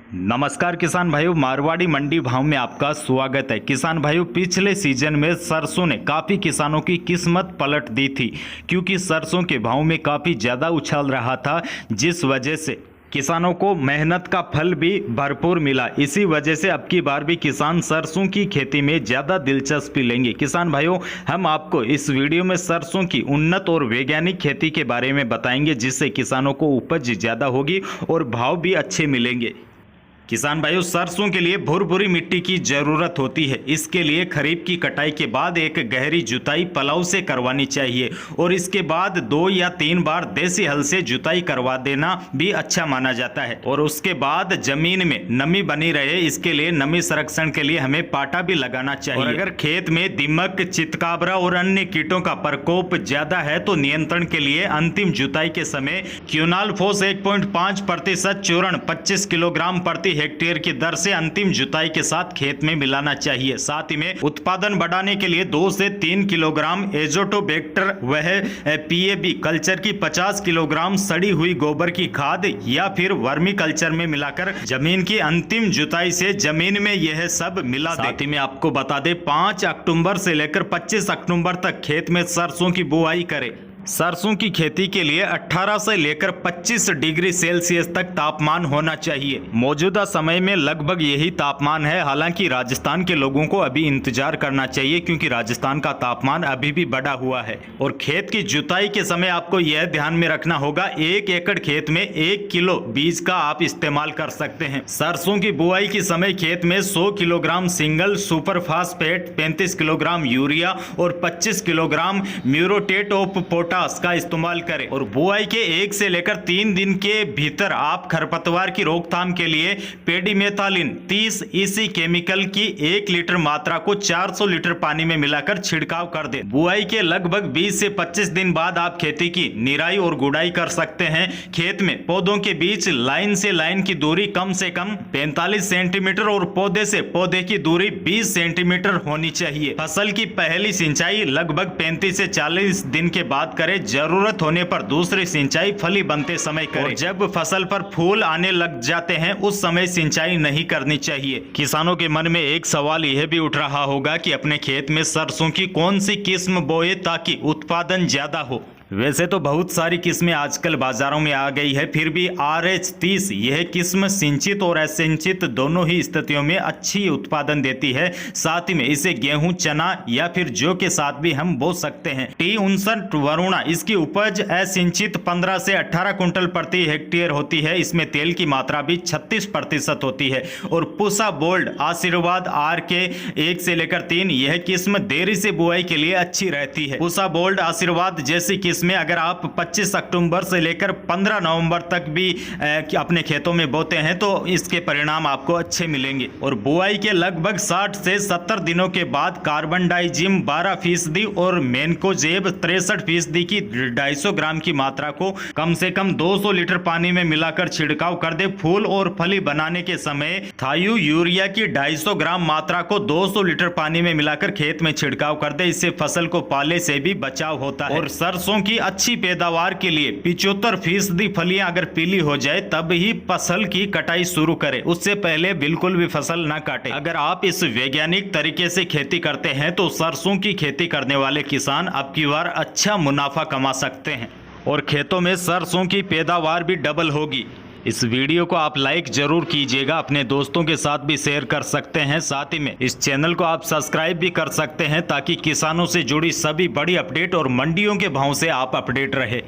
नमस्कार किसान भाइयों, मारवाड़ी मंडी भाव में आपका स्वागत है। किसान भाइयों, पिछले सीजन में सरसों ने काफ़ी किसानों की किस्मत पलट दी थी, क्योंकि सरसों के भाव में काफ़ी ज़्यादा उछाल रहा था, जिस वजह से किसानों को मेहनत का फल भी भरपूर मिला। इसी वजह से अब की बार भी किसान सरसों की खेती में ज़्यादा दिलचस्पी लेंगे। किसान भाइयों, हम आपको इस वीडियो में सरसों की उन्नत और वैज्ञानिक खेती के बारे में बताएंगे, जिससे किसानों को उपज ज़्यादा होगी और भाव भी अच्छे मिलेंगे। किसान भाइयों, सरसों के लिए भुरभुरी मिट्टी की जरूरत होती है। इसके लिए खरीफ की कटाई के बाद एक गहरी जुताई पलाव से करवानी चाहिए और इसके बाद 2 या 3 बार देसी हल से जुताई करवा देना भी अच्छा माना जाता है। और उसके बाद जमीन में नमी बनी रहे, इसके लिए नमी संरक्षण के लिए हमें पाटा भी लगाना चाहिए। और अगर खेत में दीमक, चितकाबरा और अन्य कीटों का प्रकोप ज्यादा है तो नियंत्रण के लिए अंतिम जुताई के समय क्विनालफोस 1.5% चूर्ण 25 किलोग्राम प्रति हेक्टेयर की दर से अंतिम जुताई के साथ खेत में मिलाना चाहिए। साथ ही में उत्पादन बढ़ाने के लिए 2 से 3 किलोग्राम एजोटोबैक्टर वह पीएबी कल्चर की 50 किलोग्राम सड़ी हुई गोबर की खाद या फिर वर्मी कल्चर में मिलाकर जमीन की अंतिम जुताई से जमीन में यह सब मिला दे। साथ ही में आपको बता दें, 5 अक्टूबर से लेकर 25 अक्टूबर तक खेत में सरसों की बुआई करें। सरसों की खेती के लिए 18 से लेकर 25 डिग्री सेल्सियस तक तापमान होना चाहिए। मौजूदा समय में लगभग यही तापमान है। हालांकि राजस्थान के लोगों को अभी इंतजार करना चाहिए, क्योंकि राजस्थान का तापमान अभी भी बढ़ा हुआ है। और खेत की जुताई के समय आपको यह ध्यान में रखना होगा, 1 एकड़ खेत में 1 किलो बीज का आप इस्तेमाल कर सकते हैं। सरसों की बुआई के समय खेत में 100 kilogram single super phosphate, 35 kilogram urea और 25 किलोग्राम म्यूरोटेट ऑफ पोटाश का इस्तेमाल करें। और बुआई के 1 से लेकर 3 दिन के भीतर आप खरपतवार की रोकथाम के लिए पेडीमेथालिन 30 EC केमिकल की 1 लीटर मात्रा को 400 लीटर पानी में मिलाकर छिड़काव कर दें। बुआई के लगभग 20 से 25 दिन बाद आप खेती की निराई और गुड़ाई कर सकते हैं। खेत में पौधों के बीच लाइन से लाइन की दूरी कम से कम 45 सेंटीमीटर और पौधे से पौधे की दूरी 20 सेंटीमीटर होनी चाहिए। फसल की पहली सिंचाई लगभग 35 से 40 दिन के बाद करें। जरूरत होने पर दूसरी सिंचाई फली बनते समय करें। जब फसल पर फूल आने लग जाते हैं उस समय सिंचाई नहीं करनी चाहिए। किसानों के मन में एक सवाल यह भी उठ रहा होगा कि अपने खेत में सरसों की कौन सी किस्म बोए ताकि उत्पादन ज्यादा हो। वैसे तो बहुत सारी किस्में आजकल बाजारों में आ गई है, फिर भी RH30 यह किस्म सिंचित और असिंचित दोनों ही स्थितियों में अच्छी उत्पादन देती है। साथ ही में इसे गेहूं, चना या फिर जौ के साथ भी हम बो सकते हैं। T59 वरुणा, इसकी उपज असिंचित 15 से 18 क्विंटल प्रति हेक्टेयर होती है। इसमें तेल की मात्रा भी 36% होती है। और पूसा बोल्ड, आशीर्वाद RK 1 से लेकर 3 यह किस्म देरी से बुआई के लिए अच्छी रहती है। पूसा बोल्ड, आशीर्वाद जैसी इसमें अगर आप 25 अक्टूबर से लेकर 15 नवंबर तक भी अपने खेतों में बोते हैं तो इसके परिणाम आपको अच्छे मिलेंगे। और बुआई के लगभग 60 से 70 दिनों के बाद कार्बन डाइजिम 12% और मेनकोजेब 63% की 250 ग्राम की मात्रा को कम से कम 200 लीटर पानी में मिलाकर छिड़काव कर दे। फूल और फली बनाने के समय थायू यूरिया की 250 ग्राम मात्रा को 200 लीटर पानी में मिलाकर खेत में छिड़काव कर दे। इससे फसल को पाले से भी बचाव होता है। और सरसों की अच्छी पैदावार के लिए 75% फलियां अगर पीली हो जाए तब ही फसल की कटाई शुरू करें, उससे पहले बिल्कुल भी फसल ना काटें। अगर आप इस वैज्ञानिक तरीके से खेती करते हैं तो सरसों की खेती करने वाले किसान अब की बार अच्छा मुनाफा कमा सकते हैं और खेतों में सरसों की पैदावार भी डबल होगी। इस वीडियो को आप लाइक जरूर कीजिएगा, अपने दोस्तों के साथ भी शेयर कर सकते हैं। साथ ही में इस चैनल को आप सब्सक्राइब भी कर सकते हैं, ताकि किसानों से जुड़ी सभी बड़ी अपडेट और मंडियों के भाव से आप अपडेट रहे।